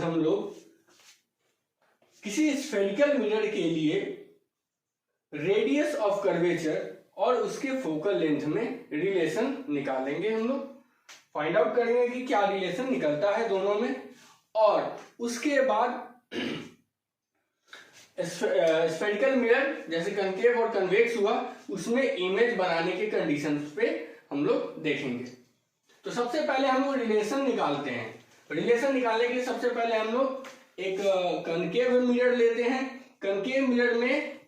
हम लोग किसी स्फेरिकल मिरर के लिए रेडियस ऑफ कर्वेचर और उसके फोकल लेंथ में रिलेशन निकालेंगे। हम लोग फाइंड आउट करेंगे कि क्या रिलेशन निकलता है दोनों में, और उसके बाद स्फेरिकल मिरर जैसे कनकेव और कन्वेक्स हुआ उसमें इमेज बनाने के कंडीशंस पे हम लोग देखेंगे। तो सबसे पहले हम लोग रिलेशन निकालते हैं। रिलेशन निकालने के लिए सबसे पहले हम लोग एक कनकेव मिरर लेते हैं। कनकेव मिरर में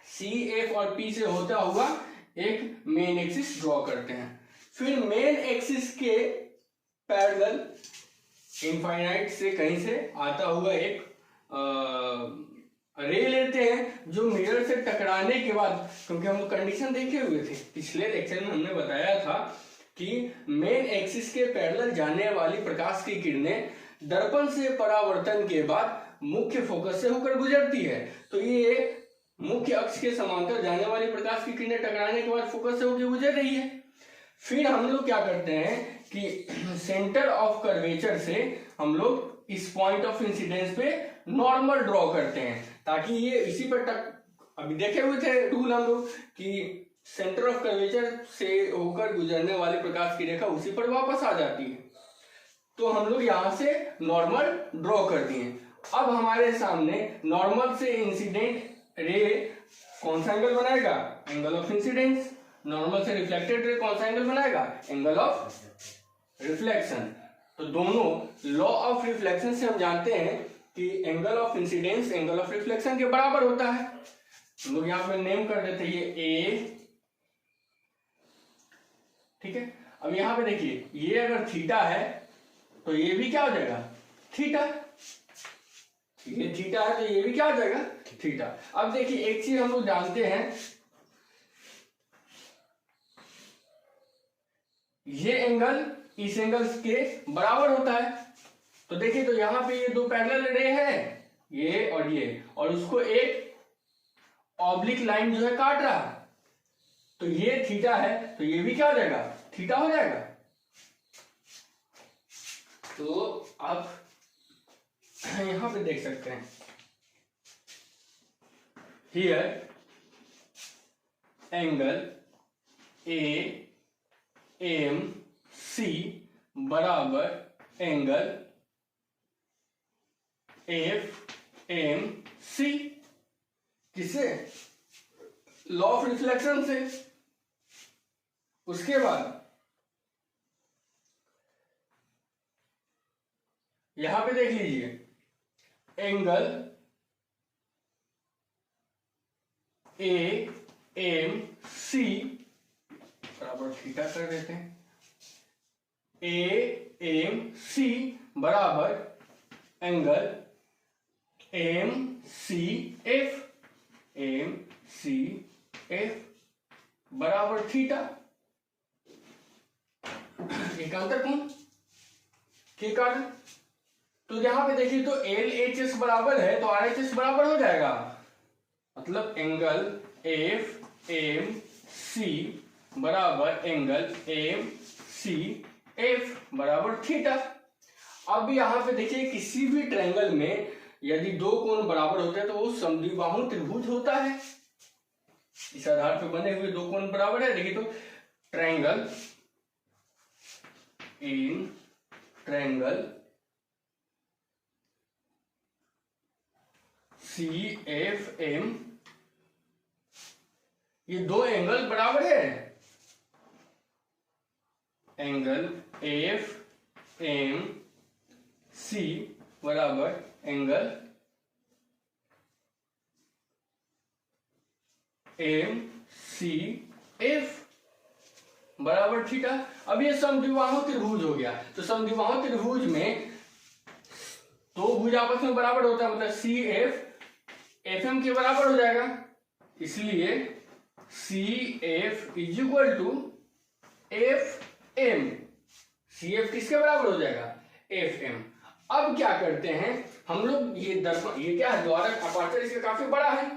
सी, एफ और पी से होता हुआ एक मेन एक्सिस ड्रॉ करते हैं। फिर मेन एक्सिस के पैरेलल इनफाइनाइट से कहीं से आता हुआ एक रे लेते हैं जो मिरर से टकराने के बाद, क्योंकि हम लोग कंडीशन देखे हुए थे पिछले लेक्चर में, हमने बताया था कि मेन एक्सिस के पैरेलल जाने वाली प्रकाश की किरणें दर्पण से परावर्तन के बाद मुख्य फोकस से होकर गुजरती है। तो ये मुख्य अक्ष के समांतर जाने वाली प्रकाश की किरणें टकराने के बाद फोकस से होकर गुजर रही है। फिर हम लोग क्या करते हैं कि सेंटर ऑफ कर्वेचर से हम लोग इस पॉइंट ऑफ इंसिडेंस पे नॉर्मल ड्रॉ करते हैं, ताकि ये इसी पर अभी देखे हुए थे रूल हम लोग कि सेंटर ऑफ कर्वेचर से होकर गुजरने वाली प्रकाश की रेखा उसी पर वापस आ जाती है। तो हम लोग यहाँ से नॉर्मल ड्रॉ कर दिए। अब हमारे सामने नॉर्मल से इंसिडेंट रे कौन सा एंगल बनाएगा? Angle of incidence. नॉर्मल से रिफ्लेक्टेड रे कौन सा एंगल बनाएगा? Angle of reflection. तो दोनों लॉ ऑफ रिफ्लेक्शन से हम जानते हैं कि angle of incidence angle of reflection के बराबर होता है। हम लोग यहाँ पे नेम कर देते हैं ये ए, ठीक है। अब यहाँ पे देखिए, ये अगर थीटा है तो ये भी क्या हो जाएगा? थीटा। ये थीटा है तो ये भी क्या हो जाएगा? थीटा। अब देखिए एक चीज हम लोग जानते हैं, ये एंगल इस एंगल के बराबर होता है। तो देखिए, तो यहां पे ये दो पैरेलल रे है, ये, और उसको एक ऑब्लिक लाइन जो है काट रहा है। तो ये थीटा है तो ये भी क्या हो जाएगा? थीटा हो जाएगा। तो आप यहां पे देख सकते हैं, here angle A M C बराबर एंगल एफ एम सी। किसे? लॉ ऑफ रिफ्लेक्शन से। उसके बाद यहां पे देख लीजिए, एंगल ए एम सी बराबर थीटा कर देते हैं। ए एम सी बराबर एंगल एम सी एफ बराबर थीटा। एकांतर कोण के कारण। तो यहां पे देखिए, तो एल एच एस बराबर है तो आर एच एस बराबर हो जाएगा। मतलब एंगल एफ एम सी बराबर एंगल एम सी एफ बराबर थीटा। अब यहां पे देखिए, किसी भी ट्रायंगल में यदि दो कोण बराबर होते हैं तो वो समद्विबाहु त्रिभुज होता है। इस आधार पर बने हुए दो कोण बराबर है। देखिए, तो triangle in triangle C F M, ये दो एंगल बराबर है। एंगल एफ एम सी बराबर एंगल एम सी एफ बराबर थीटा। अब ये समद्विबाहु त्रिभुज हो गया। तो समद्विबाहु त्रिभुज में दो भुज आपस में बराबर होता है, मतलब सी एफ एफ एम के बराबर हो जाएगा। इसलिए C F is equal to F M. C F किसके बराबर हो जाएगा? F M. अब क्या करते हैं हम लोग, ये दर्पण, ये क्या है? द्वारक अपर्चर इसका काफी बड़ा है।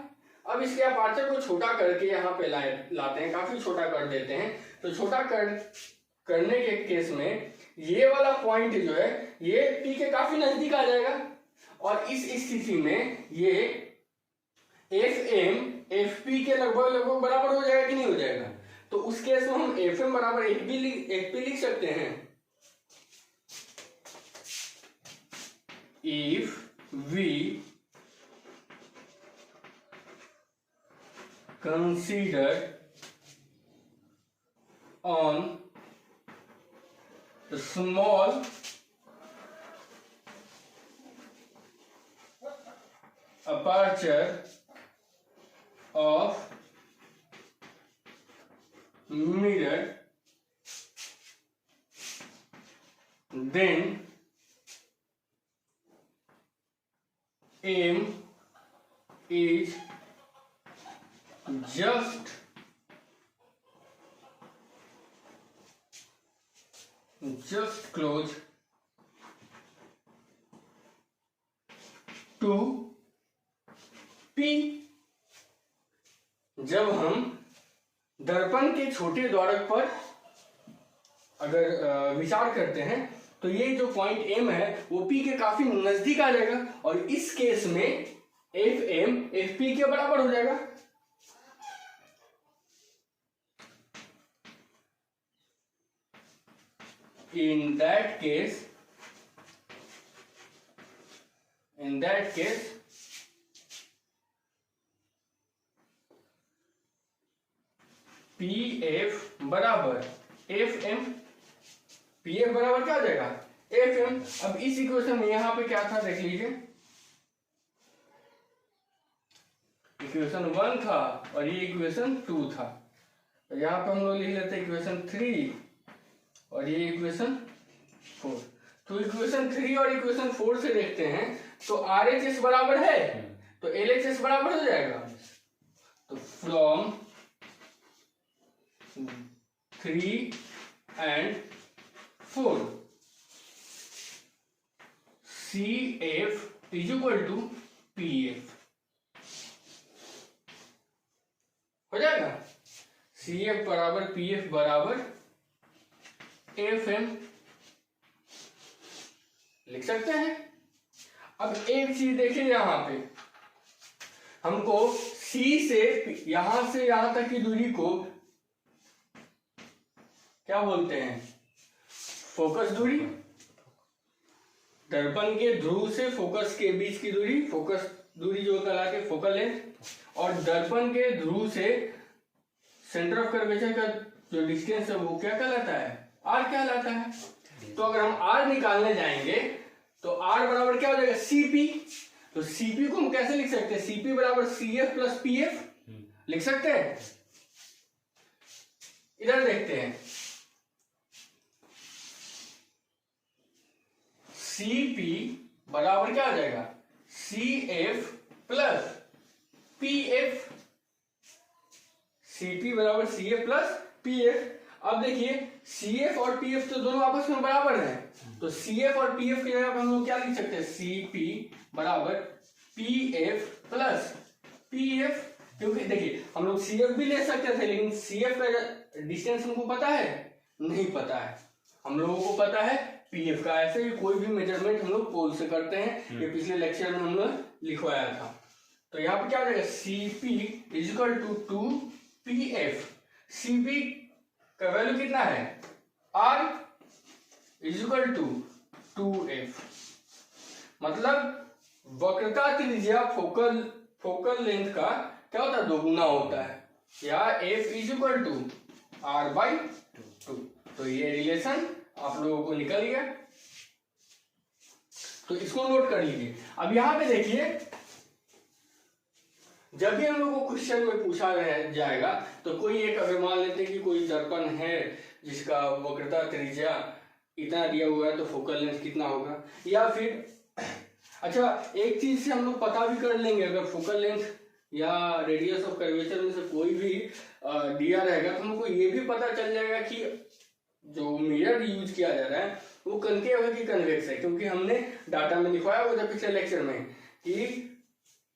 अब इसके अपर्चर को छोटा करके यहाँ पे लाते हैं, काफी छोटा कर देते हैं। तो छोटा करने के केस में ये वाला पॉइंट जो है ये P के काफी नजदीक आ जाएगा, और इस स्थिति में ये FM FP के लगभग लगभग बराबर हो जाएगा कि नहीं हो जाएगा। तो उस केस में हम FM बराबर FP लिख सकते हैं। If we consider on the small aperture of mirror, then M is just close to P। जब हम दर्पण के छोटे द्वारक पर अगर विचार करते हैं तो ये जो पॉइंट M है वो P के काफी नजदीक आ जाएगा, और इस केस में FM FP के बराबर हो जाएगा। In that case PF बराबर FM, PF बराबर क्या हो जाएगा FM। अब इस इक्वेशन में यहाँ पे क्या था देख लीजिए, इक्वेशन 1 था और ये इक्वेशन 2 था। तो यहाँ पे हम लोग लिख लेते हैं इक्वेशन 3 और ये इक्वेशन 4। तो इक्वेशन 3 और इक्वेशन 4 से देखते हैं तो RHS बराबर है तो LHS बराबर हो जाएगा। तो from 3 and 4 CF is equal to PF हो जाएगा। CF बराबर PF बराबर FM लिख सकते हैं। अब एक चीज देखिए, यहां पे हमको C से यहां तक की दूरी को क्या बोलते हैं, फोकस दूरी। दर्पण के ध्रुव से फोकस के बीच की दूरी फोकस दूरी जो कहलाती है फोकल लेंथ, और दर्पण के ध्रुव से सेंटर ऑफ कर्वेचर का जो डिस्टेंस है वो क्या कहलाता है, R कहलाता है। तो अगर हम R निकालने जाएंगे तो R बराबर क्या हो जाएगा CP। तो CP को हम कैसे लिख सकते हैं, CP बराबर CF प्लस PF लिख सकते हैं। इधर देखते हैं, CP बराबर क्या हो जाएगा CF प्लस PF। CP बराबर CF प्लस PF। अब देखिए CF और PF तो दोनों आपस में बराबर हैं, तो CF और PF की जगह पर हम लोग क्या लिख सकते हैं, CP बराबर PF प्लस PF। क्योंकि देखिए हम लोग CF भी ले सकते थे लेकिन CF का डिस्टेंस हमको पता है नहीं पता है, हम लोगों को पता है PF का। ऐसे ही कोई भी मेजरमेंट हम लोग पोल से करते हैं, ये पिछले लेक्चर में हम लोग लिखवाया था। तो यहाँ पे क्या हो जाएगा CP is equal to 2PF। CP का वैल्यू कितना है R is equal to 2F। मतलब वक्रता त्रिज्या फोकल लेंथ का क्या होता है, दोगुना होता है, या F is equal to R/2। तो ये रिलेशन आप लोगों को निकल गया, तो इसको नोट कर लीजिए। अब यहां पे देखिए, जब भी हम लोग को क्वेश्चन में पूछा जाएगा तो कोई एक, अगर मान लेते हैं कि कोई दर्पण है जिसका वक्रता त्रिज्या इतना दिया हुआ है तो फोकल लेंथ कितना होगा, या फिर अच्छा एक चीज से हम लोग पता भी कर लेंगे, अगर फोकल लेंथ या रेडियस ऑफ कर्वेचर में से कोई भी दिया रहेगा तो हमको ये भी पता चल जाएगा कि जो मिरर यूज किया जा रहा है वो कनकेव है कि कन्वेक्स है। क्योंकि हमने डाटा में दिखाया हुआ था पिछले लेक्चर में कि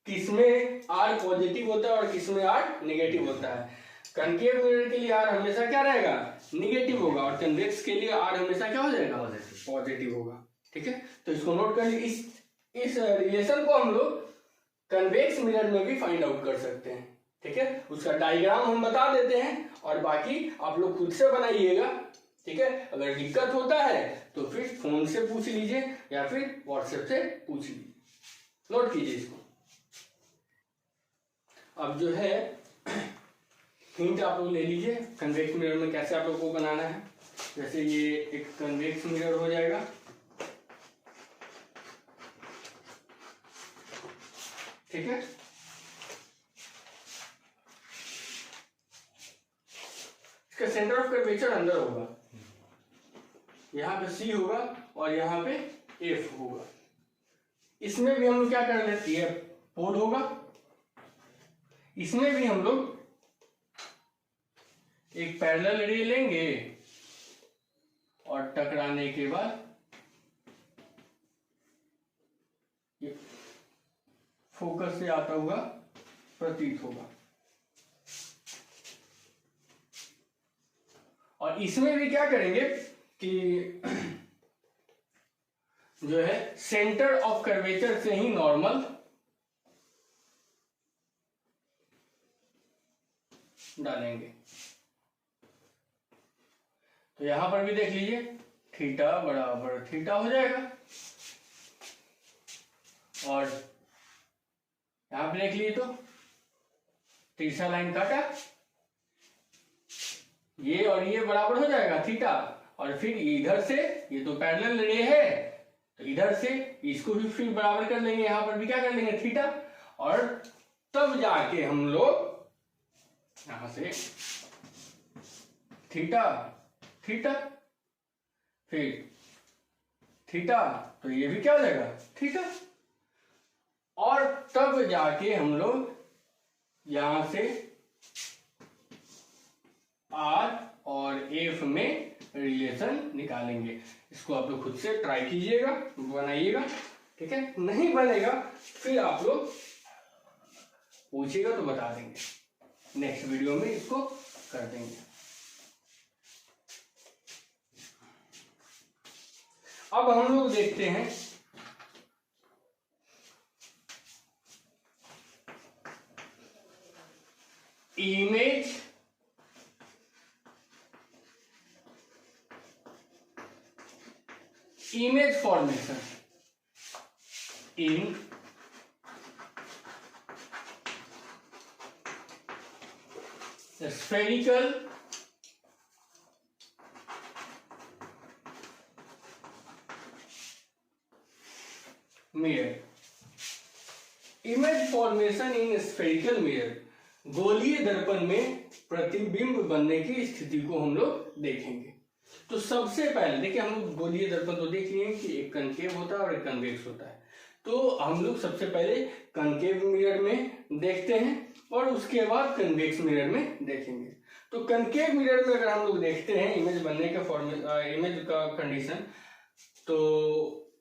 किसमें R पॉजिटिव होता है और किसमें R नेगेटिव होता है। कनकेव मिरर के लिए R हमेशा क्या रहेगा, निगेटिव होगा और कन्वेक्स के लिए आर हमेशा क्या हो जाएगा, पॉजिटिव होगा। ठीक है, तो इसको नोट कर लीजिए। इस रिलेशन को हम लोग कन्वेक्स मिरर में भी फाइंड आउट कर सकते हैं। ठीक है, उसका डायग्राम हम बता देते हैं और बाकी आप लोग खुद से बनाइएगा। ठीक है, अगर दिक्कत होता है तो फिर फोन से पूछ लीजिए या फिर व्हाट्सएप से पूछ लीजिए। नोट कीजिए इसको। अब जो है हिंट आप लोग ले लीजिए कन्वेक्स मिरर में कैसे आप लोग को बनाना है। जैसे ये एक कन्वेक्स मिरर हो जाएगा, ठीक है। इसका सेंटर ऑफ कर्वेचर अंदर होगा, यहाँ पे सी होगा और यहाँ पे एफ होगा। इसमें भी हम लोग क्या कर लेते हैं, पोल होगा। इसमें भी हम लोग एक पैरेलल रे लेंगे और टकराने के बाद ये फोकस से आता हुआ प्रतीत होगा। और इसमें भी क्या करेंगे कि जो है सेंटर ऑफ कर्वेचर से ही नॉर्मल डालेंगे। तो यहां पर भी देख लीजिए थीटा बराबर थीटा हो जाएगा और यहां पे देख लीजिए तो तीसरा लाइन काटा, ये और ये बराबर हो जाएगा थीटा। और फिर इधर से ये तो पैरेलल रे है तो इधर से इसको भी फिर बराबर कर लेंगे, यहां पर भी क्या कर लेंगे थीटा। और तब जाके हम लोग यहां से थीटा थीटा फिर थीटा, तो ये भी क्या हो जाएगा थीटा। और तब जाके हम लोग यहां से आर और एफ में रिलेशन निकालेंगे। इसको आप लोग खुद से ट्राई कीजिएगा, बनाइएगा। ठीक है, नहीं बनेगा फिर आप लोग पूछिएगा तो बता देंगे, नेक्स्ट वीडियो में इसको कर देंगे। अब हम लोग देखते हैं image formation in spherical mirror। Image formation in spherical mirror, गोलीय दर्पण में प्रतिबिंब बनने की स्थिति को हम लोग देखेंगे। तो सबसे पहले देखिए, हम लोग गोलीय दर्पण तो देख लिए कि एक कनकेव होता है और एक कन्वेक्स होता है। तो हम लोग सबसे पहले कनकेव मिरर में देखते हैं और उसके बाद कन्वेक्स मिरर में देखेंगे। तो कनकेव मिरर में अगर हम लोग देखते हैं इमेज बनने का इमेज का कंडीशन, तो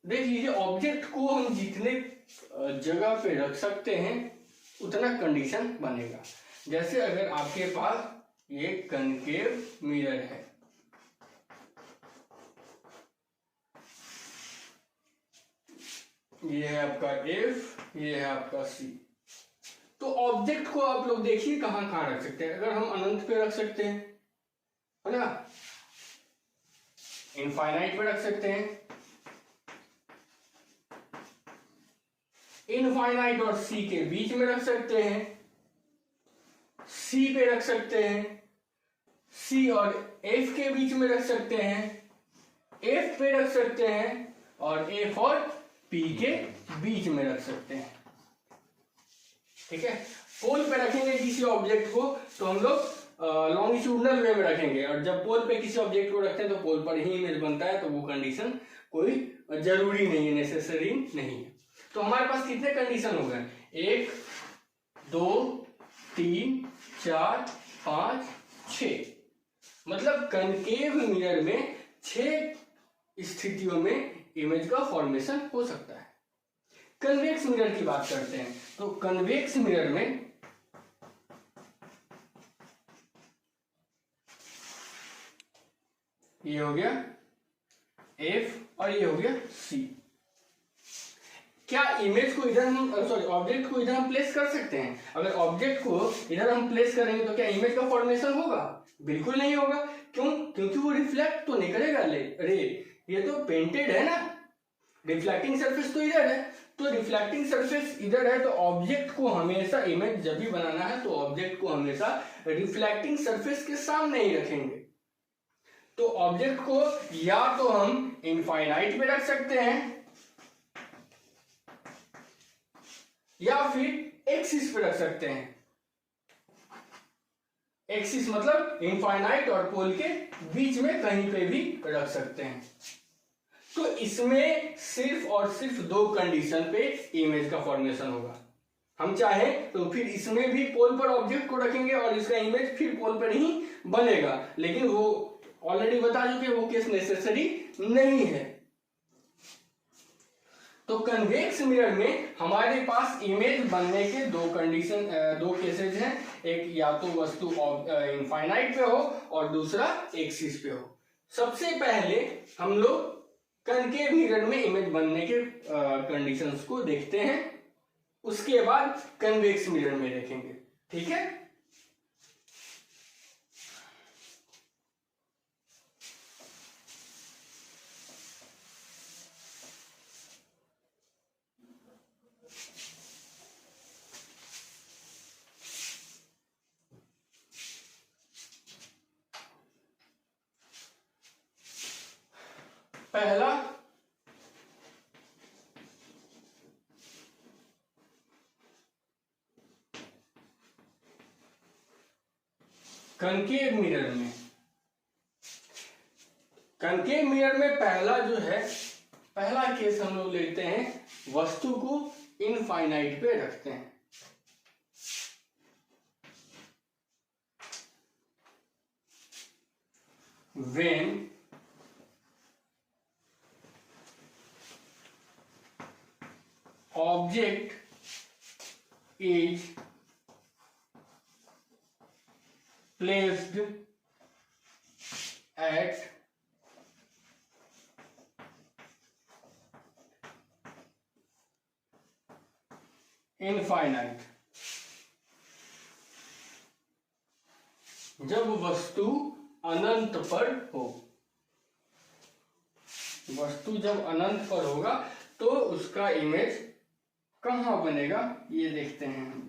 देख लीजिए ऑब्जेक्ट को हम जितने जगह पे रख सकते हैं उतना कंडीशन बनेगा। जैसे अगर आपके पास ये कनकेव मिरर है, ये है आपका एफ, ये है आपका सी। तो ऑब्जेक्ट को आप लोग देखिए कहां कहां रख सकते हैं। अगर हम अनंत पे रख सकते हैं, है ना, इनफाइनाइट पे रख सकते हैं, इनफाइनाइट और सी के बीच में रख सकते हैं, सी पे रख सकते हैं, सी और एफ के बीच में रख सकते हैं, एफ पे रख सकते हैं और एफ और पी के बीच में रख सकते हैं। ठीक है, पोल पे रखेंगे किसी ऑब्जेक्ट को तो हम लोग लॉन्गिट्यूडनल वे में रखेंगे, और जब पोल पे किसी ऑब्जेक्ट को रखते हैं तो पोल पर ही इमेज बनता है, तो वो कंडीशन कोई जरूरी नहीं है, नेसेसरी नहीं है। तो हमारे पास कितने कंडीशन हो गए, 1 2 3 4 5 6, मतलब कनकेव मिरर में 6 स्थितियों में इमेज का फॉर्मेशन हो सकता है। कन्वेक्स मिरर की बात करते हैं, तो कन्वेक्स मिरर में ये हो गया F और ये हो गया C। क्या इमेज को इधर हम ऑब्जेक्ट को इधर हम प्लेस कर सकते हैं? अगर ऑब्जेक्ट को इधर हम प्लेस करेंगे तो क्या इमेज का फॉर्मेशन होगा? बिल्कुल नहीं होगा। क्यों? क्योंकि वो रिफ्लेक्ट तो नहीं करेगा रे, ये तो पेंटेड है ना, रिफ्लेक्टिंग सरफेस तो इधर है, तो रिफ्लेक्टिंग सरफेस इधर है, तो ऑब्जेक्ट को हमेशा इमेज जब भी बनाना है तो ऑब्जेक्ट को हमेशा रिफ्लेक्टिंग सरफेस के सामने ही रखेंगे। तो ऑब्जेक्ट को या तो हम इनफाइनाइट पे रख सकते हैं या फिर एक्सिस पे रख सकते हैं। एक्सिस मतलब इनफाइनाइट और पोल के बीच में कहीं पे भी रख सकते हैं। तो इसमें सिर्फ और सिर्फ दो कंडीशन पे इमेज का फॉर्मेशन होगा। हम चाहे तो फिर इसमें भी पोल पर ऑब्जेक्ट को रखेंगे और इसका इमेज फिर पोल पर ही बनेगा, लेकिन वो ऑलरेडी बता चुके वो केस नेसेसरी नहीं है। तो कन्वेक्स मिरर में हमारे पास इमेज बनने के दो केसेस हैं, एक या तो वस्तु इनफाइनाइट पे हो और दूसरा एक्सिस पे हो। सबसे पहले हम लोग कनकेव मिरर में इमेज बनने के कंडीशंस को देखते हैं, उसके बाद कन्वेक्स मिरर में देखेंगे। ठीक है, पहला कनकेव मिरर में, कनकेव मिरर में पहला जो है, पहला केस हम लोग लेते हैं, वस्तु को इनफाइनाइट पे रखते हैं। When object is placed at infinite, जब वस्तु अनंत पर हो, वस्तु जब अनंत पर होगा तो उसका इमेज कहां बनेगा ये देखते हैं हम।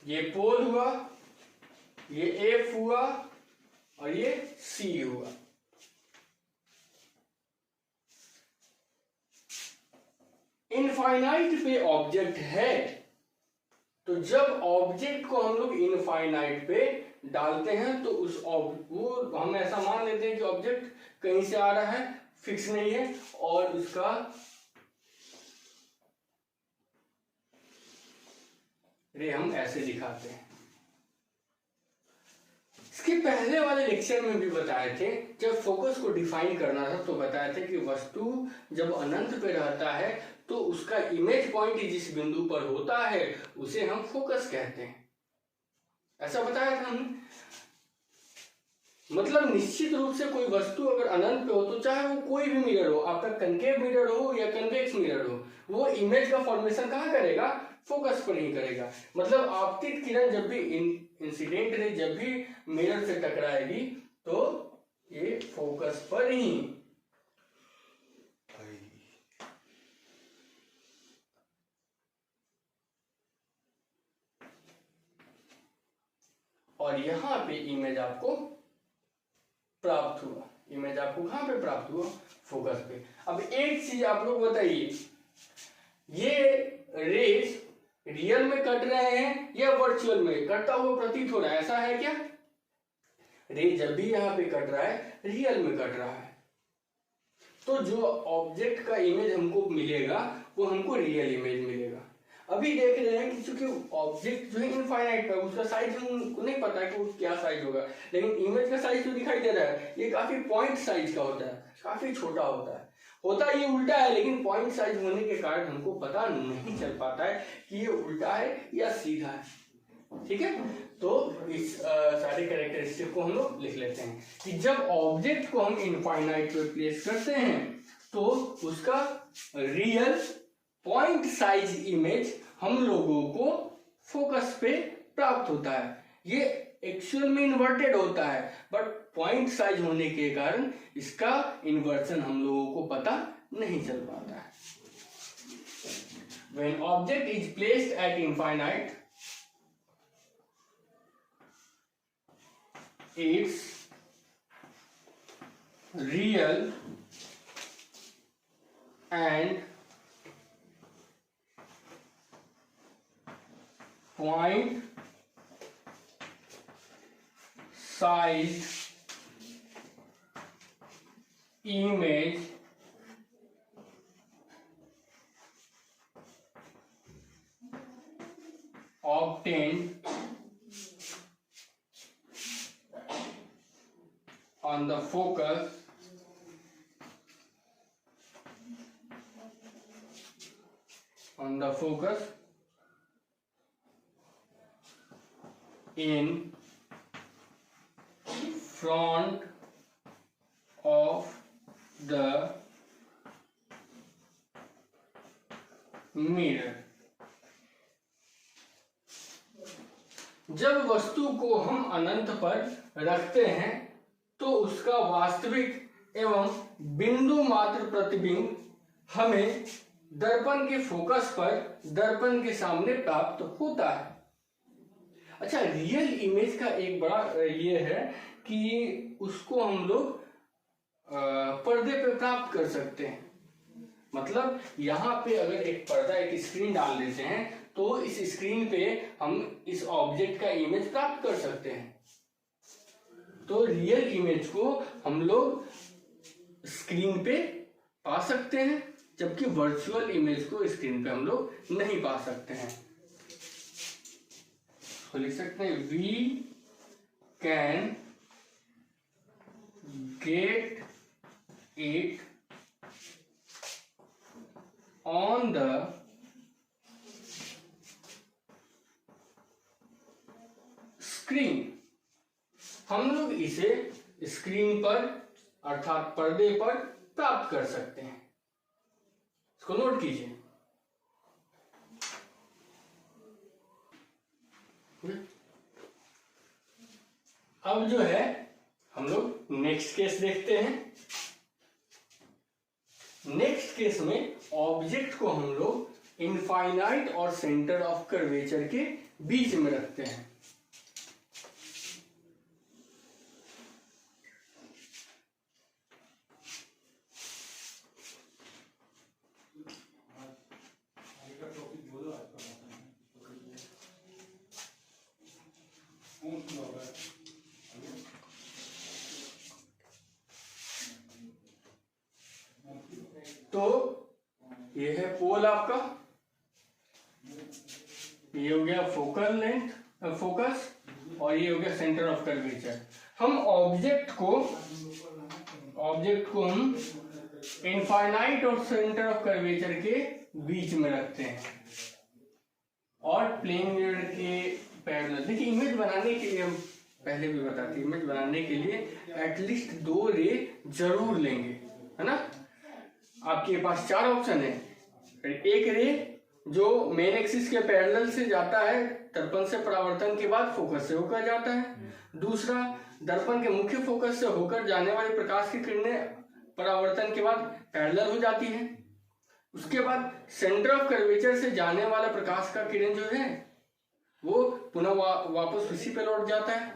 ये पोल हुआ, ये F हुआ और ये C हुआ। इनफाइनाइट पे ऑब्जेक्ट है, तो जब ऑब्जेक्ट को हम लोग इनफाइनाइट पे डालते हैं तो उस वो हम ऐसा मान लेते हैं कि ऑब्जेक्ट कहीं से आ रहा है, फिक्स नहीं है, और उसका रे हम ऐसे दिखाते हैं। इसके पहले वाले लेक्चर में भी बताए थे, जब फोकस को डिफाइन करना था तो बताए थे कि वस्तु जब अनंत पे रहता है तो उसका इमेज पॉइंट जिस बिंदु पर होता है उसे हम फोकस कहते हैं, ऐसा बताया था हमने। मतलब निश्चित रूप से कोई वस्तु अगर अनंत पे हो तो चाहे वो कोई भी मिरर हो, आपका कनकेव मिरर हो या कन्वेक्स मिरर हो, वो इमेज का फॉर्मेशन कहाँ करेगा? फोकस पर ही करेगा। मतलब आपतित किरण जब भी इंसिडेंट रे जब भी मिरर से टकराएगी तो ये फोकस पर ही। और यहां पे इमेज आपको प्राप्त हुआ। इमेज आपको कहां पे प्राप्त हुआ? फोकस पे। अब एक चीज आप लोग बताइए, ये रेस रियल में कट रहे हैं या वर्चुअल में कटता हुआ प्रतीत हो रहा है, ऐसा है क्या? रे जब भी यहां पे कट रहा है रियल में कट रहा है, तो जो ऑब्जेक्ट का इमेज हमको मिलेगा वो हमको रियल इमेज मिलेगा। अभी देख रहे हैं कि चूंकि ऑब्जेक्ट जो है इनफाइनाइट है, उसका साइज हमको नहीं पता है कि वो क्या साइज होगा, लेकिन इमेज का साइज जो दिखाई दे रहा है ये काफी पॉइंट साइज का होता है, काफी छोटा होता है। होता ये उल्टा है, लेकिन पॉइंट साइज होने के कारण हमको पता नहीं चल पाता है कि ये उल्टा है या सीधा है। ठीक है, तो इस सारे कैरेक्टरिस्टिक को हम लोग लिख लेते हैं कि जब ऑब्जेक्ट को हम इनफाइनाइट पे प्लेस करते हैं तो उसका रियल पॉइंट साइज इमेज हम लोगों को फोकस पे प्राप्त होता है। ये एक्चुअल में इन्वर्टेड होता है, बट पॉइंट साइज होने के कारण इसका इन्वर्सन हम लोगों को पता नहीं चल पाता है। When object is placed at infinite, its real and point size image obtained on the focus in front of the mirror। जब वस्तु को हम अनंत पर रखते हैं तो उसका वास्तविक एवं बिंदु मात्र प्रतिबिंब हमें दर्पण के फोकस पर दर्पण के सामने प्राप्त होता है। अच्छा, रियल इमेज का एक बड़ा ये है कि उसको हम लोग पर्दे पे प्राप्त कर सकते हैं। मतलब यहाँ पे अगर एक पर्दा, एक स्क्रीन डाल देते हैं तो इस स्क्रीन पे हम इस ऑब्जेक्ट का इमेज प्राप्त कर सकते हैं। तो रियल इमेज को हम लोग स्क्रीन पे पा सकते हैं, जबकि वर्चुअल इमेज को स्क्रीन पे हम लोग नहीं पा सकते हैं। तो लिख सकते हैं we can get it on the screen. हम लोग इसे स्क्रीन पर अर्थात पर्दे पर प्राप्त कर सकते हैं। इसको नोट कीजिए। अब जो है हम लोग नेक्स्ट केस देखते हैं। नेक्स्ट केस में ऑब्जेक्ट को हम लोग इनफाइनाइट और सेंटर ऑफ कर्वेचर के बीच में रखते हैं। तो ये है पोल आपका, ये हो गया फोकल लेंथ फोकस, और ये हो गया सेंटर ऑफ कर्वेचर। हम ऑब्जेक्ट को हम इनफाइनाइट और सेंटर ऑफ कर्वेचर के बीच में रखते हैं और प्लेन मिरर के पैरेलल। देखिए, इमेज बनाने के लिए हम पहले भी बताते, इमेज बनाने के लिए एटलीस्ट 2 रे जरूर लेंगे, है ना। आपके पास 4 ऑप्शन है। एक रे जो मेन एक्सिस के पैरेलल से जाता है, दर्पण से परावर्तन के बाद फोकस से होकर जाता है। दूसरा, दर्पण के मुख्य फोकस से होकर जाने वाली प्रकाश की किरणें परावर्तन के बाद पैरेलल हो जाती है। उसके बाद सेंटर ऑफ कर्वेचर से जाने वाला प्रकाश का किरण जो है वो पुनः वापस उसी पे लौट जाता है।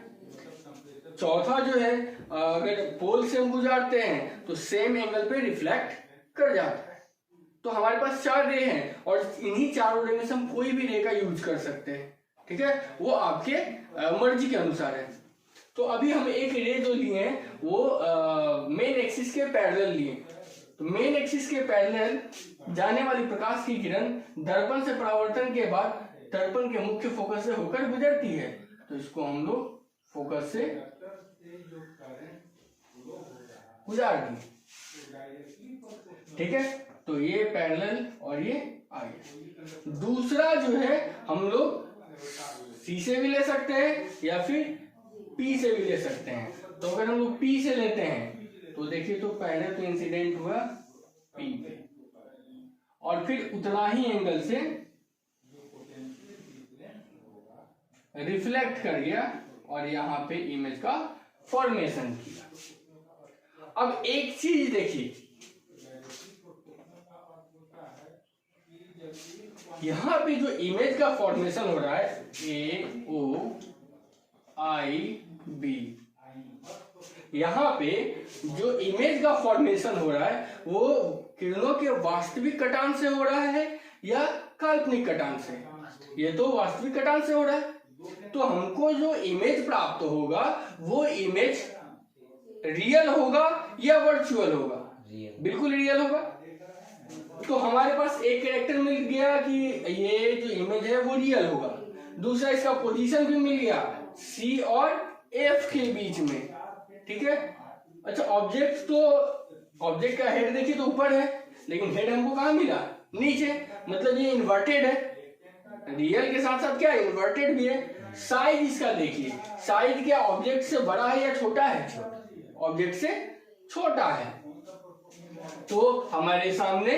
चौथा जो है, अगर पोल से हम गुजारते हैं तो सेम एंगल पे रिफ्लेक्ट कर जाता है। तो हमारे पास 4 रे हैं और इन्हीं 4 रे में से हम कोई भी रे का यूज कर सकते हैं। ठीक है, वो आपके मर्जी के अनुसार है। तो अभी हम एक रे जो लिए हैं वो मेन एक्सिस के पैरेलल लिए, तो मेन एक्सिस के पैरेलल जाने वाली प्रकाश की किरण दर्पण से परावर्तन के बाद दर्पण के मुख्य फोकस से होकर गुजरती है, तो इसको हम लोग फोकस से गुजार दिए। ठीक है, तो ये पैरेलल और ये आगे। दूसरा जो है हम लोग सी से भी ले सकते हैं या फिर पी से भी ले सकते हैं। तो अगर हम लोग पी से लेते हैं तो देखिए, तो पहले तो इंसिडेंट हुआ पी पे और फिर उतना ही एंगल से रिफ्लेक्ट कर गया और यहाँ पे इमेज का फॉर्मेशन किया। अब एक चीज देखिए, यहाँ पे जो इमेज का फॉर्मेशन हो रहा है ए ओ आई बी, यहाँ पे जो इमेज का फॉर्मेशन हो रहा है वो किरणों के वास्तविक कटान से हो रहा है या काल्पनिक कटान से? ये तो वास्तविक कटान से हो रहा है। तो हमको जो इमेज प्राप्त होगा वो इमेज रियल होगा या वर्चुअल होगा? बिल्कुल रियल होगा। तो हमारे पास एक कैरेक्टर मिल गया कि ये जो इमेज है वो रियल होगा। दूसरा, इसका पोजीशन भी मिल गया सी और एफ के बीच में। ठीक है, अच्छा ऑब्जेक्ट का हेड देखिए तो ऊपर है, लेकिन हेड हमको कहाँ मिला? नीचे, मतलब ये इन्वर्टेड है। रियल के साथ साथ क्या इन्वर्टेड भी है। साइज इसका देखिए, साइज क्या ऑब्जेक्ट से बड़ा है या छोटा है? ऑब्जेक्ट से छोटा है। तो हमारे सामने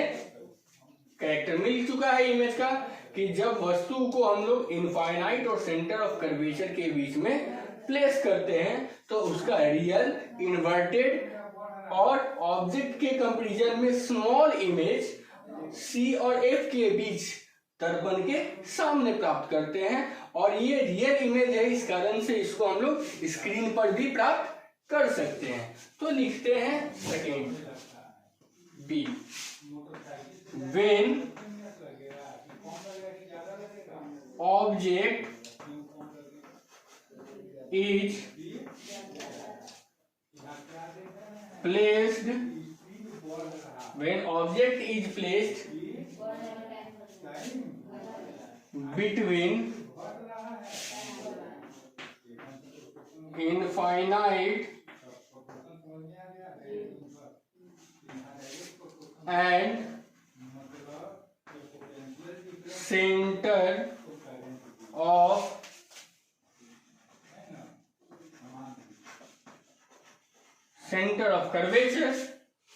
कैरेक्टर मिल चुका है इमेज का कि जब वस्तु को हम लोग इनफाइनाइट और सेंटर ऑफ कर्वेचर के बीच में प्लेस करते हैं तो उसका रियल, इन्वर्टेड और ऑब्जेक्ट के कंपैरिजन में स्मॉल इमेज सी और एफ के बीच दर्पण के सामने प्राप्त करते हैं। और ये रियल इमेज है, इस कारण से इसको हम लोग स्क्रीन पर भी प्राप्त कर सकते हैं। तो लिखते हैं second B, when object is placed between infinite and center of curvature.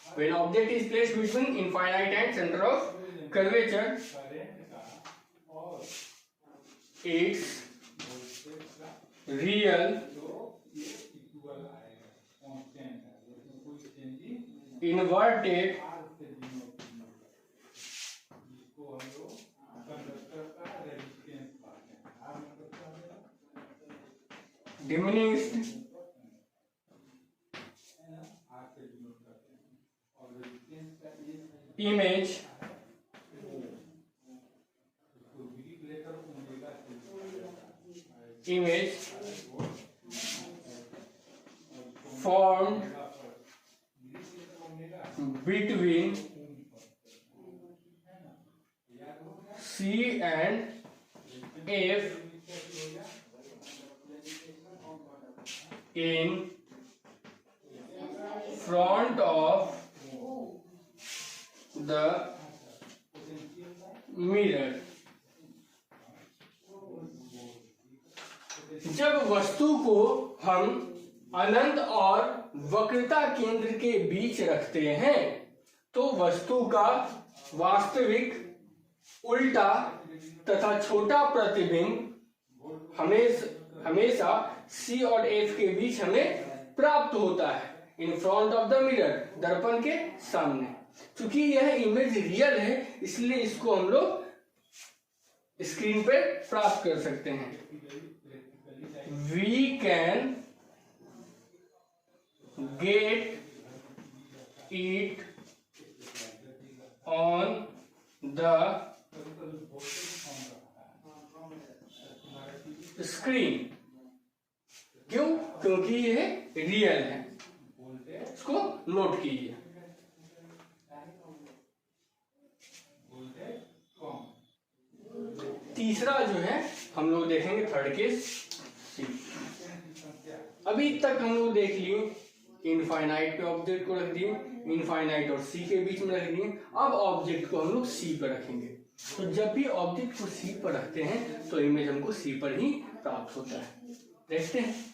When object is placed between infinite and center of curvature, its real, inverted diminished image formed between C and F in front of the mirror। जब वस्तु को हम अनंत और वक्रता केंद्र के बीच रखते हैं तो वस्तु का वास्तविक, उल्टा तथा छोटा प्रतिबिंब हमेशा C और F के बीच हमें प्राप्त होता है in front of the mirror, दर्पण के सामने। क्योंकि यह इमेज रियल है इसलिए इसको हम लोग स्क्रीन पे प्राप्त कर सकते हैं। We can get it on the screen. क्यों? क्योंकि ये रियल है। इसको नोट कीजिए। तीसरा जो है हम लोग देखेंगे थर्ड केस सी। अभी तक हम लोग देख लिए इनफाइनाइट पे ऑब्जेक्ट को रख दिए, इनफाइनाइट और सी के बीच में रख दिए। अब ऑब्जेक्ट को हम लोग सी पर रखेंगे। तो जब भी ऑब्जेक्ट को सी पर रखते हैं तो इमेज हमको सी पर ही प्राप्त होता है। देखते हैं।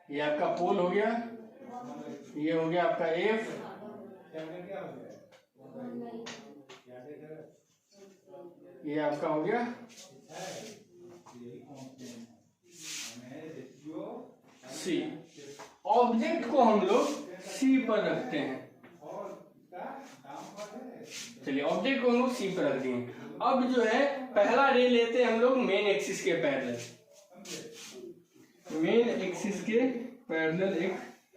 ये आपका पोल हो गया, ये हो गया आपका एफ, ये आपका हो गया सी। ऑब्जेक्ट को हम लोग सी पर रखते हैं। चलिए ऑब्जेक्ट को हम लोग सी पर रख दिए। अब जो है पहला रे लेते हैं हम लोग मेन एक्सिस के पैरेलल। मेन एक्सिस के पैरेलल एक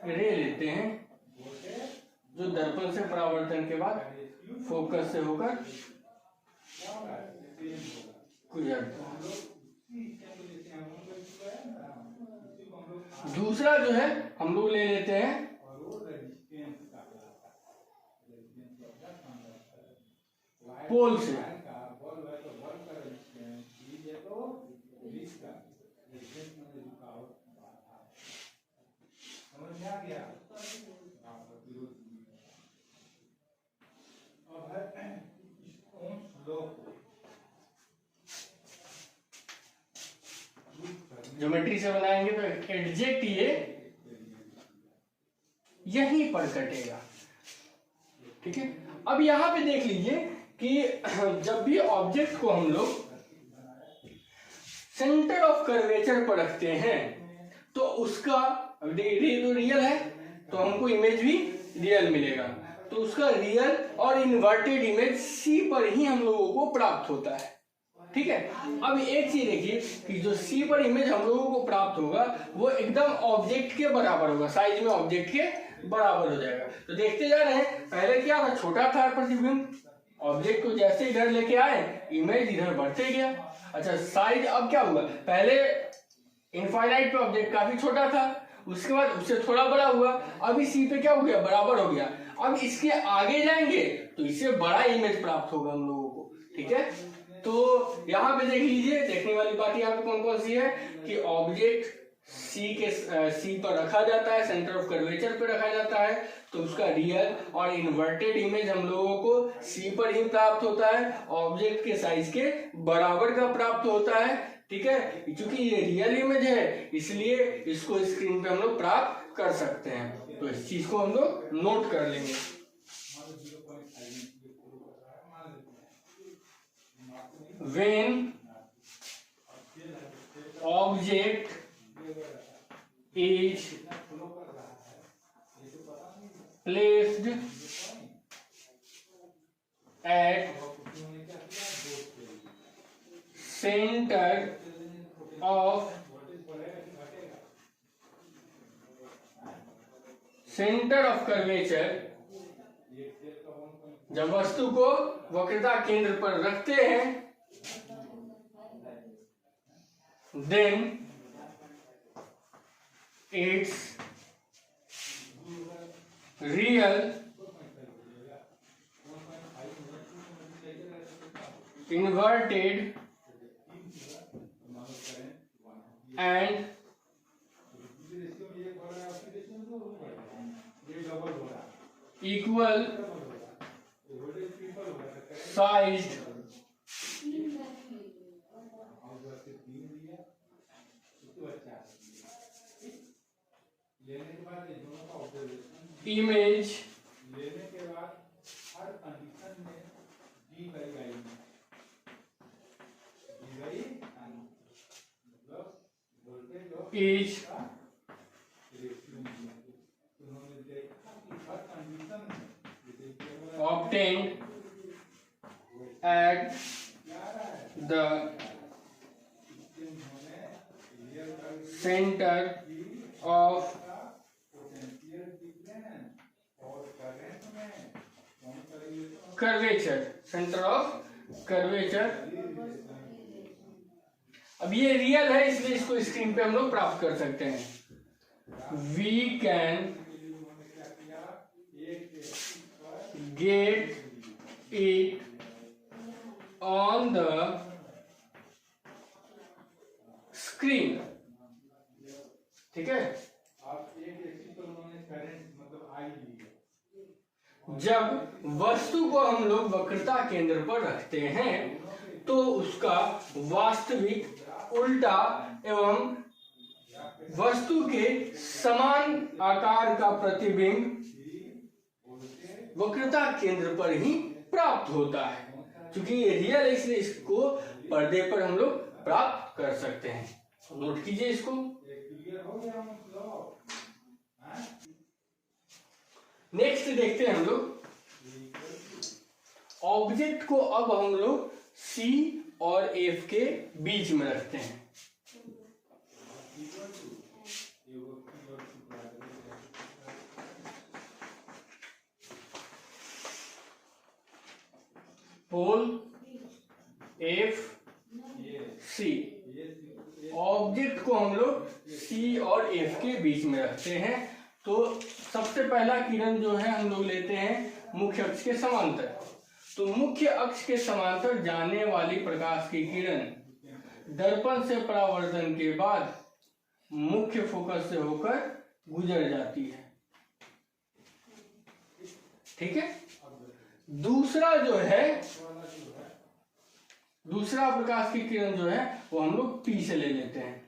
रे लेते हैं जो दर्पण से परावर्तन के बाद फोकस से होकर गुजरता है। दूसरा जो है हम लोग ले लेते हैं पोल से। ज्योमेट्री से बनाएंगे तो एडजेक्ट ये यहीं पर कटेगा। ठीक है। अब यहां पे देख लीजिए कि जब भी ऑब्जेक्ट को हम लोग सेंटर ऑफ कर्वेचर पर रखते हैं तो उसका तो रियल है तो हमको इमेज भी रियल मिलेगा। तो उसका रियल और इन्वर्टेड इमेज सी पर ही हम लोगों को प्राप्त होता है। ठीक है। अब एक चीज देखिए कि जो सी पर इमेज हम लोगों को प्राप्त होगा वो एकदम ऑब्जेक्ट के बराबर होगा, साइज में ऑब्जेक्ट के बराबर हो जाएगा। तो देखते जा रहे हैं, पहले क्या था, छोटा था प्रतिबिंब, ऑब्जेक्ट को जैसे इधर लेके आए इमेज इधर बढ़ते गया। अच्छा साइज अब क्या हुआ, पहले इनफाइनाइट पे ऑब्जेक्ट काफी छोटा था, उसके बाद उससे थोड़ा बड़ा हुआ, अब इस सी पे क्या हो गया, बराबर हो गया। अब इसके आगे जाएंगे तो इससे बड़ा इमेज प्राप्त होगा हम लोगों को। ठीक है। तो यहाँ पे देख लीजिए, देखने वाली बात यहाँ पे कौन कौन सी है कि ऑब्जेक्ट सी पर रखा जाता है, सेंटर ऑफ कर्वेचर पर रखा जाता है, तो उसका रियल और इन्वर्टेड इमेज हम लोगों को सी पर ही प्राप्त होता है, ऑब्जेक्ट के साइज के बराबर का प्राप्त होता है। ठीक है। क्योंकि ये रियल इमेज है इसलिए इसको स्क्रीन पे हम लोग प्राप्त कर सकते हैं। तो इस चीज को हम लोग नोट कर लेंगे। When object is placed at center of curvature, जब वस्तु को वक्रता केंद्र पर रखते हैं, then its real inverted and equal sized image is obtained at the center of curvature, center of curvature अब ये रियल है इसलिए इसको स्क्रीन पे हम लोग प्राप्त कर सकते हैं। We can get it on the screen. ठीक है, जब वस्तु को हम लोग वक्रता केंद्र पर रखते हैं तो उसका वास्तविक, उल्टा एवं वस्तु के समान आकार का प्रतिबिंब वक्रता केंद्र पर ही प्राप्त होता है। क्योंकि ये रियल है इसलिए इसको पर्दे पर हम लोग प्राप्त कर सकते हैं। नोट कीजिए इसको। नेक्स्ट देखते हैं हम लोग ऑब्जेक्ट को। अब हम लोग C और F के बीच में रखते हैं। पोल F C, ऑब्जेक्ट को हम लोग C और F के बीच में रखते हैं। तो सबसे पहला किरण जो है हम लोग लेते हैं मुख्य अक्ष के समांतर। तो मुख्य अक्ष के समांतर जाने वाली प्रकाश की किरण दर्पण से परावर्तन के बाद मुख्य फोकस से होकर गुजर जाती है। ठीक है, दूसरा जो है, दूसरा प्रकाश की किरण जो है वो हम लोग P से ले लेते हैं।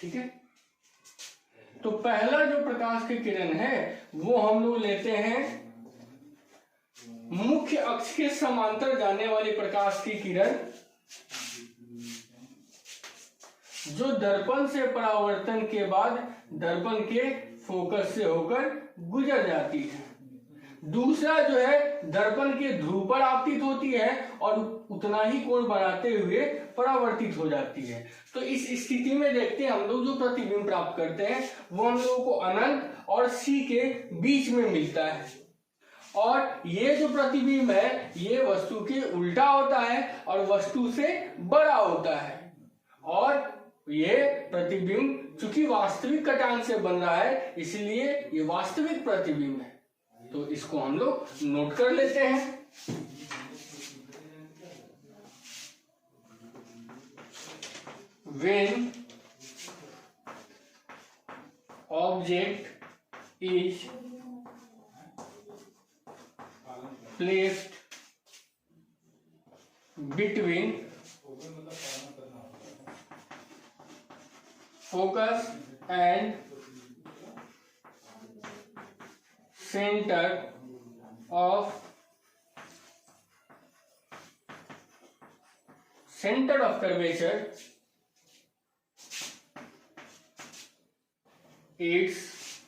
ठीक है, तो पहला जो प्रकाश की किरण है वो हम लोग लेते हैं मुख्य अक्ष के समांतर जाने वाली प्रकाश की किरण जो दर्पण से परावर्तन के बाद दर्पण के फोकस से होकर गुजर जाती है। दूसरा जो है दर्पण के ध्रुव पर आपतित होती है और उतना ही कोण बनाते हुए परावर्तित हो जाती है। तो इस स्थिति में देखते हैं हम लोग जो प्रतिबिंब प्राप्त करते हैं वो हम लोगों को अनंत और C के बीच में मिलता है। और ये जो प्रतिबिंब है ये वस्तु के उल्टा होता है और वस्तु से बड़ा होता है। और ये प्रतिबिंब चूंकि वास्तविक कटान से बन रहा है इसलिए ये वास्तविक प्रतिबिंब है। तो इसको हम लोग नोट कर लेते हैं। When object is placed between focus and center of curvature, it's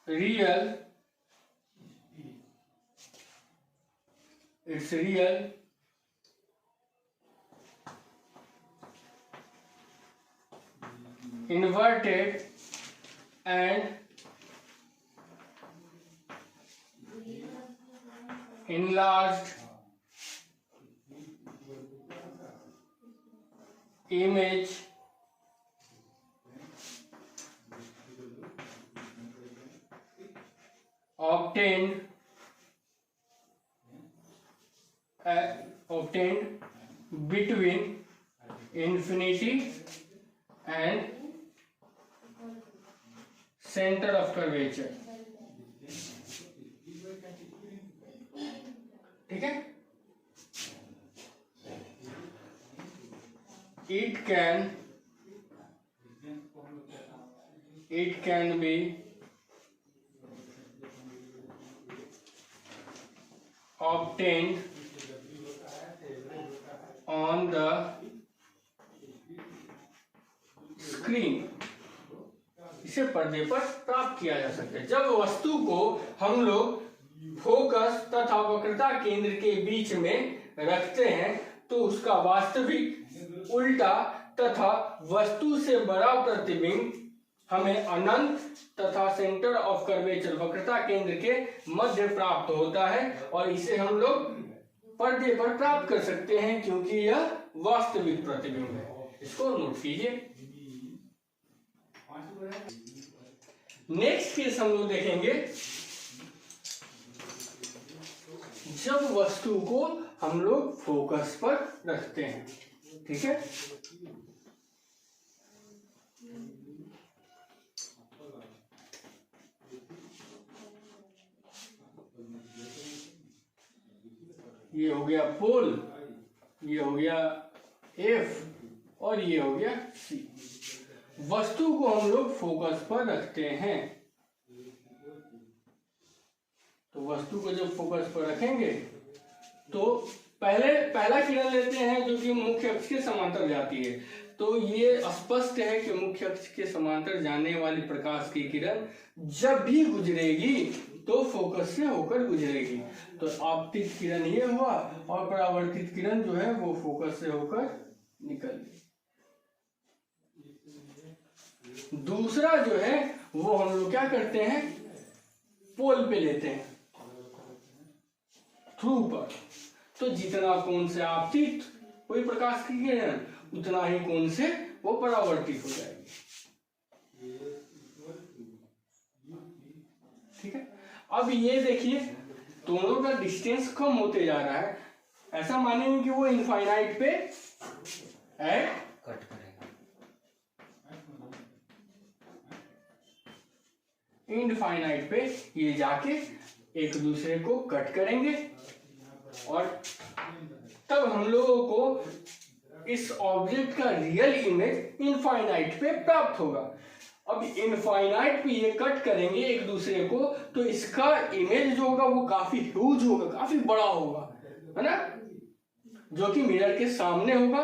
real inverted and enlarged image obtained between infinity and center of curvature। ठीक है, it can be obtained on the screen, इसे पर्दे पर प्राप्त किया जा सकता है। जब वस्तु को हम लोग फोकस तथा वक्रता केंद्र के बीच में रखते हैं तो उसका वास्तविक, उल्टा तथा वस्तु से बड़ा प्रतिबिंब हमें अनंत तथा सेंटर ऑफ कर्वेचर वक्रता केंद्र के मध्य प्राप्त होता है और इसे हम लोग पर्दे पर प्राप्त कर सकते हैं क्योंकि यह वास्तविक प्रतिबिंब है। इसको नोट कीजिए। नेक्स्ट केस हम लोग देखेंगे जब वस्तु को हम लोग फोकस पर रखते हैं। ठीक है, ये हो गया पोल, ये हो गया एफ और ये हो गया सी। वस्तु को हम लोग फोकस पर रखते हैं, तो वस्तु को जब फोकस पर रखेंगे तो पहला किरण लेते हैं जो कि मुख्य अक्ष के समांतर जाती है। तो ये स्पष्ट है कि मुख्य अक्ष के समांतर जाने वाली प्रकाश की किरण जब भी गुजरेगी तो फोकस से होकर गुजरेगी। तो आपतित किरण ये हुआ और परावर्तित किरण जो है वो फोकस से होकर निकल गई। दूसरा जो है वो हम लोग क्या करते हैं, पोल पे लेते हैं, थ्रू पर। तो जितना कोण से आपतित हुई प्रकाश की किरण उतना ही कोण से वो परावर्तित हो जाएगी। ठीक है, अब ये देखिए दोनों का डिस्टेंस कम होते जा रहा है। ऐसा मानेंगे कि वो इनफाइनाइट पे कट करेगा, इनफाइनाइट पे ये जाके एक दूसरे को कट करेंगे और तब हम लोगों को इस ऑब्जेक्ट का रियल इमेज इनफाइनाइट पे प्राप्त होगा। अब इनफाइनाइट पे ये कट करेंगे एक दूसरे को तो इसका इमेज जो होगा वो काफी ह्यूज होगा, काफी बड़ा होगा, है ना, जो कि मिरर के सामने होगा।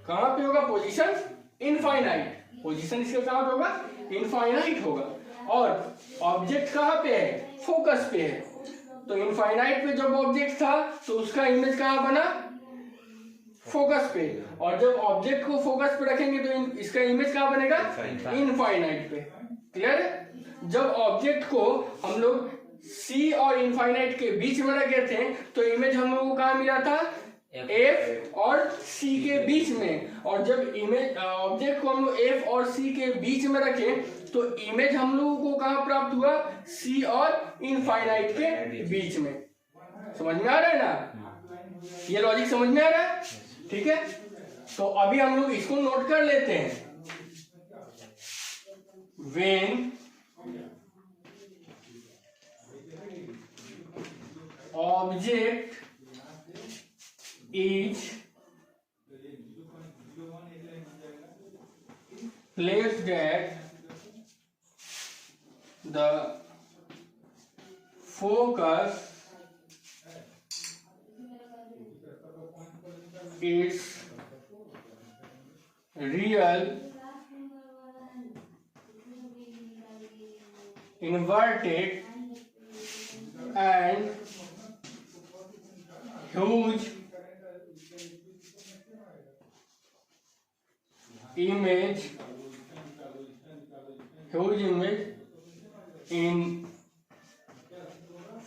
कहां पे होगा, पोजीशन इनफाइनाइट, पोजीशन इसका कहां पे होगा, इनफाइनाइट होगा। और ऑब्जेक्ट कहां पे है, फोकस पे है। तो इनफाइनाइट पे जब ऑब्जेक्ट था तो उसका इमेज कहां बना, फोकस पे। और जब ऑब्जेक्ट को फोकस पे रखेंगे तो इसका इमेज कहां बनेगा, इनफाइनाइट पे। क्लियर है। जब ऑब्जेक्ट को हम लोग सी और इनफाइनाइट के बीच में रखे थे तो इमेज हम लोगों को कहां मिला था, एफ और सी के बीच में। और जब इमेज ऑब्जेक्ट को हम लोग एफ और सी के बीच में रखे तो इमेज हम लोगों को कहां प्राप्त हुआ, सी और इनफाइनाइट के बीच में। समझ में आ रहा है ना, ये लॉजिक समझ में आ रहा है। ठीक है, तो अभी हम लोग इसको नोट कर लेते हैं। When object is placed at the focus, its real inverted and huge image in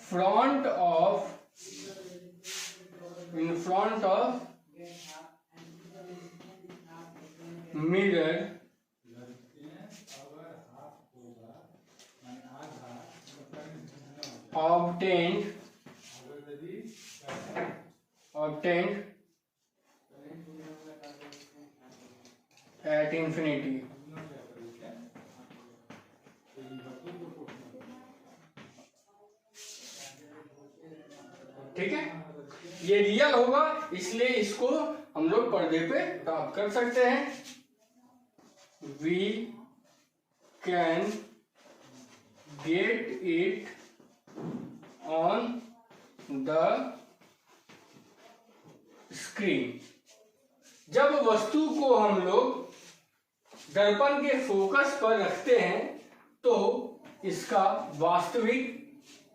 front of mirror obtained at infinity। ठीक है, ये रियल होगा इसलिए इसको हम लोग पर्दे पे प्राप्त कर सकते हैं। We can get it on the screen। जब वस्तु को हम लोग दर्पण के फोकस पर रखते हैं तो इसका वास्तविक,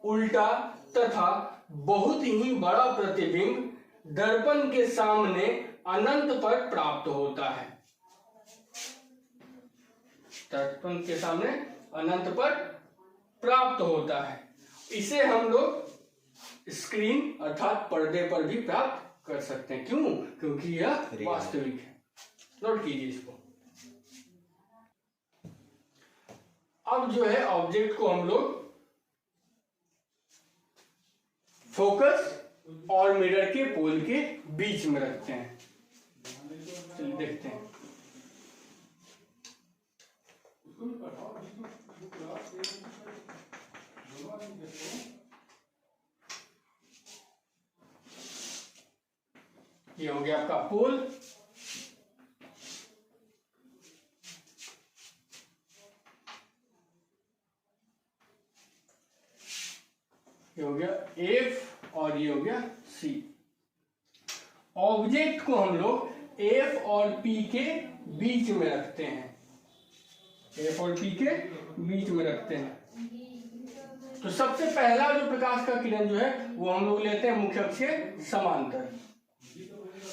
उल्टा तथा बहुत ही बड़ा प्रतिबिंब दर्पण के सामने अनंत पर प्राप्त होता है। दर्पण के सामने अनंत पर प्राप्त होता है। इसे हम लोग स्क्रीन अर्थात पर्दे पर भी प्राप्त कर सकते हैं। क्यों? क्योंकि यह वास्तविक है। नोट कीजिए इसको। अब जो है ऑब्जेक्ट को हम लोग फोकस और मिरर के पोल के बीच में रखते हैं। चलिए देखते हैं। ये हो गया आपका पोल। ये हो गया F और ये हो गया C। ऑब्जेक्ट को हम लोग F और P के बीच में रखते हैं। F और P के बीच में रखते हैं। तो सबसे पहला जो प्रकाश का किरण जो है वो हम लोग लेते हैं मुख्य अक्ष के समांतर।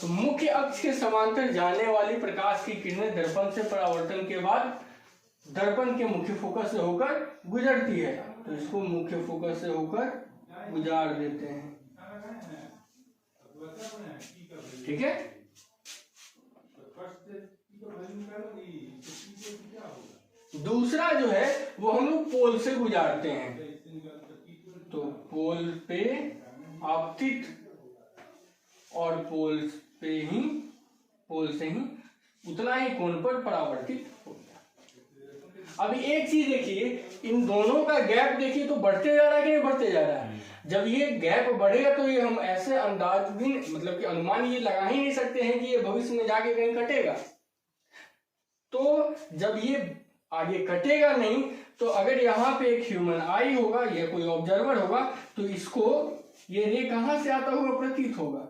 तो मुख्य अक्ष के समांतर जाने वाली प्रकाश की किरणें दर्पण से परावर्तन के बाद दर्पण के मुख्य फोकस से होकर गुजरती है। तो इसको मुख्य फोकस से होकर गुजार देते हैं। ठीक है। दूसरा जो है वो हम लोग पोल से गुजारते हैं। तो पोल पे आपतित और पोल से ही उतना ही कोण पर परावर्तित हो गया। अभी एक चीज देखिए, इन दोनों का गैप देखिए तो बढ़ते जा रहा है कि नहीं बढ़ते जा रहा है। जब ये गैप बढ़ेगा तो ये हम ऐसे अंदाज भी मतलब कि अनुमान ये लगा ही नहीं सकते हैं कि ये भविष्य में जाके कहीं कटेगा। तो जब ये आगे कटेगा नहीं, तो अगर यहाँ पे एक ह्यूमन आई होगा या कोई ऑब्जर्वर होगा तो इसको ये रे कहां से आता हुआ प्रतीत होगा?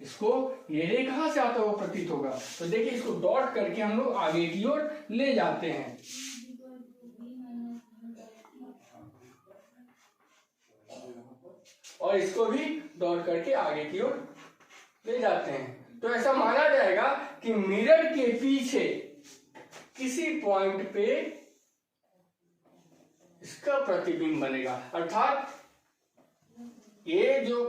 इसको ये रे कहां से आता हुआ प्रतीत होगा? तो देखिए इसको डॉट करके हम लोग आगे की ओर ले जाते हैं। और इसको भी डॉट करके आगे की ओर ले जाते हैं। तो ऐसा माना जाएगा कि मिरर के पीछे किसी पॉइंट पे इसका प्रतिबिंब बनेगा। अर्थात ये जो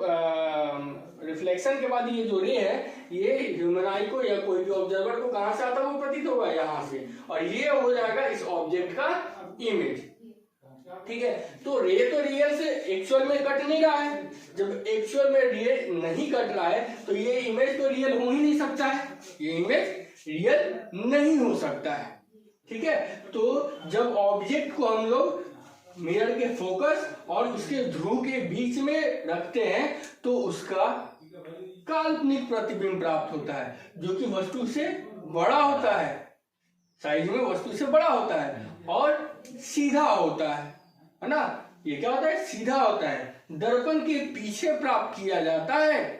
रिफ्लेक्शन के बाद ये जो रे है ये ह्यूमन आई को या कोई भी ऑब्जर्वर को कहां से आता हुआ प्रतीत होगा? यहां से। और ये हो जाएगा इस ऑब्जेक्ट का इमेज। ठीक है। तो रे तो रियल से एक्चुअल में कट नहीं रहा है। जब एक्चुअल में रे नहीं कट रहा है तो ये इमेज तो रियल हो ही नहीं सकता है। ये इमेज रियल नहीं हो सकता है। ठीक है। तो जब ऑब्जेक्ट को हम लोग मिरर के फोकस और उसके ध्रुव के बीच में रखते हैं तो उसका काल्पनिक प्रतिबिंब प्राप्त होता है, जो कि वस्तु से बड़ा होता है, साइज में वस्तु से बड़ा होता है और सीधा होता है ना। ये क्या होता है? सीधा होता है। दर्पण के पीछे प्राप्त किया जाता है।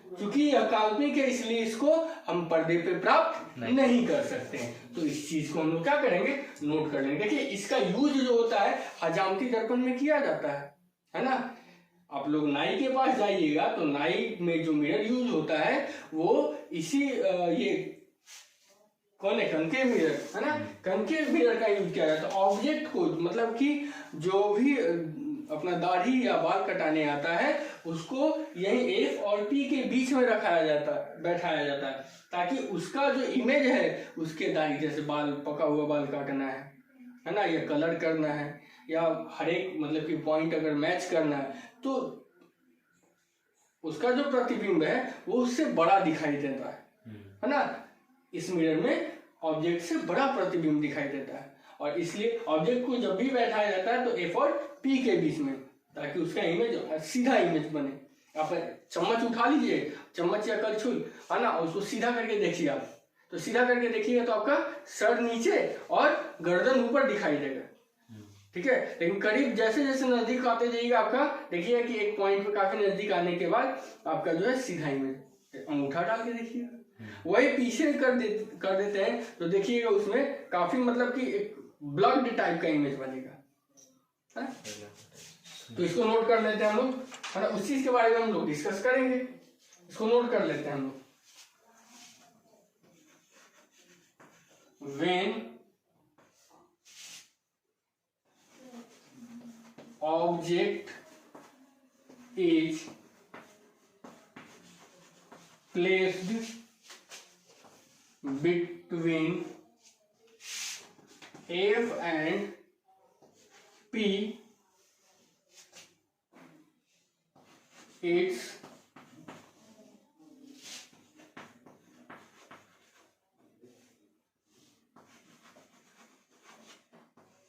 क्योंकि यह काल्पनिक है इसलिए इसको हम पर्दे पे प्राप्त नहीं कर सकते हैं। तो इस चीज को हम लोग क्या करेंगे? नोट कर लेंगे। देखिए इसका यूज जो होता है हजामती दर्पण में किया जाता है ना। आप लोग नाई के पास जाइएगा तो नाई में जो मिरर यूज होता है वो इसी ये कौन है? कनकेव मिरर है ना। कनकेव मिरर का यूज किया जाता है। ऑब्जेक्ट को मतलब कि जो भी अपना दाढ़ी या बाल कटाने आता है उसको यही F और P के बीच में बैठाया जाता है ताकि उसका जो इमेज है उसके दाढ़ी जैसे बाल पका हुआ बाल काटना है ना, या कलर करना है या हर एक मतलब कि पॉइंट अगर मैच करना है तो उसका जो प्रतिबिंब है वो उससे बड़ा दिखाई देता है ना। इस मिरर में ऑब्जेक्ट से बड़ा प्रतिबिंब दिखाई देता है और इसलिए ऑब्जेक्ट को जब भी बैठाया जाता है तो F और P के बीच में, ताकि उसका इमेज सीधा इमेज बने। आप चम्मच उठा लीजिए, चम्मच या कलछुल है ना, उसको सीधा करके देखिए आप। तो सीधा करके देखिएगा तो आपका सर नीचे और गर्दन ऊपर दिखाई देगा। ठीक है। लेकिन करीब जैसे जैसे नजदीक आते जाइएगा आपका देखिएगा कि एक पॉइंट पे काफी नजदीक आने के बाद आपका जो है सीधा इमेज। अंगूठा डाल के देखिएगा। वही पीछे कर देते हैं तो देखिएगा उसमें काफी मतलब कि एक ब्लड टाइप का इमेज बनेगा है? तो इसको नोट कर लेते हैं हम लोग है ना। उस चीज के बारे में हम लोग डिस्कस करेंगे। इसको नोट कर लेते हैं हम लोग। When object is placed between F and P, its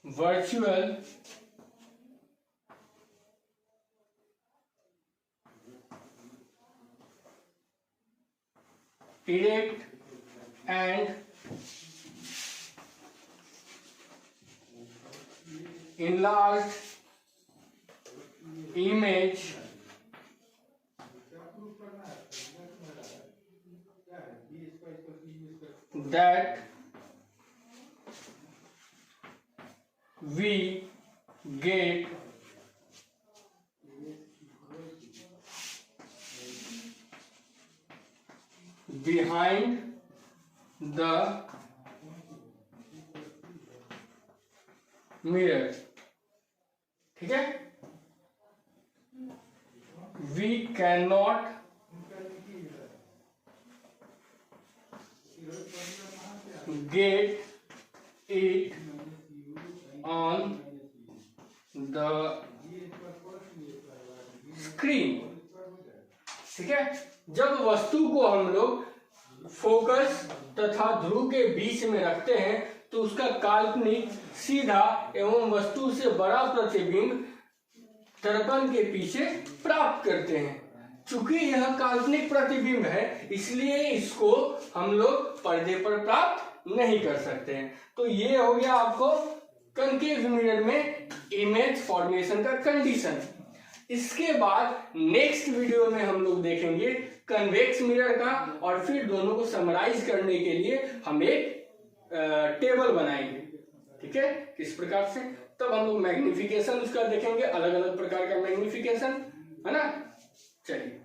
virtual erect and enlarged image that we get behind the mirror। ठीक है, we cannot get it on the screen। ठीक है, जब वस्तु को हम लोग फोकस तथा ध्रुव के बीच में रखते हैं तो उसका काल्पनिक सीधा एवं वस्तु से बड़ा प्रतिबिंब दर्पण के पीछे प्राप्त करते हैं। चूंकि यह काल्पनिक प्रतिबिंब है इसलिए इसको हम लोग पर्दे पर प्राप्त नहीं कर सकते हैं। तो ये हो गया आपको कनकेव मिरर में इमेज फॉर्मेशन का कंडीशन। इसके बाद नेक्स्ट वीडियो में हम लोग देखेंगे कन्वेक्स मिरर का, और फिर दोनों को समराइज करने के लिए हम एक टेबल बनाएंगे। ठीक है, किस प्रकार से, तब हम लोग मैग्निफिकेशन उसका देखेंगे, अलग अलग प्रकार का मैग्निफिकेशन, है ना। चलिए।